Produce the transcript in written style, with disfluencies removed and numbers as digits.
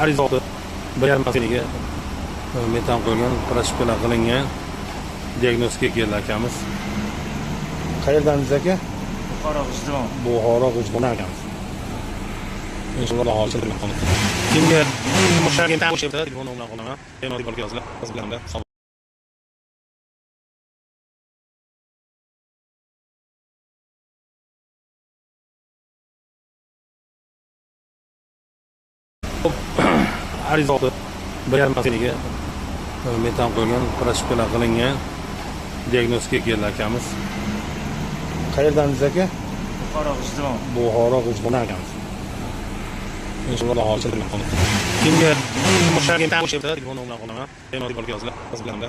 ariza oldi. 1,5 yilga metan qo'ygan, proshpila qilingan. Diagnostika keldi akamiz. Qayerdansiz aka? Buxoro G'ijduvon. Buxoro G'ijduvon akamiz. Inshaalloh hozir kimga o'xshagan tanish edi, telefon bilan qolaman. Bemalol olib yozinglar. Biz bilan ariza oldi. 1,5 yilga metan qo'ygan, proshpila qilingan. Diagnostika keldi akamiz. Qayerdansiz aka? Buxoro G'ijduvon. Buxoro G'ijduvon akamiz. Inshaalloh hozir kimga o'xshagan tanish edi, telefon bilan qolaman. Bemalol olib yozinglar. Biz bilan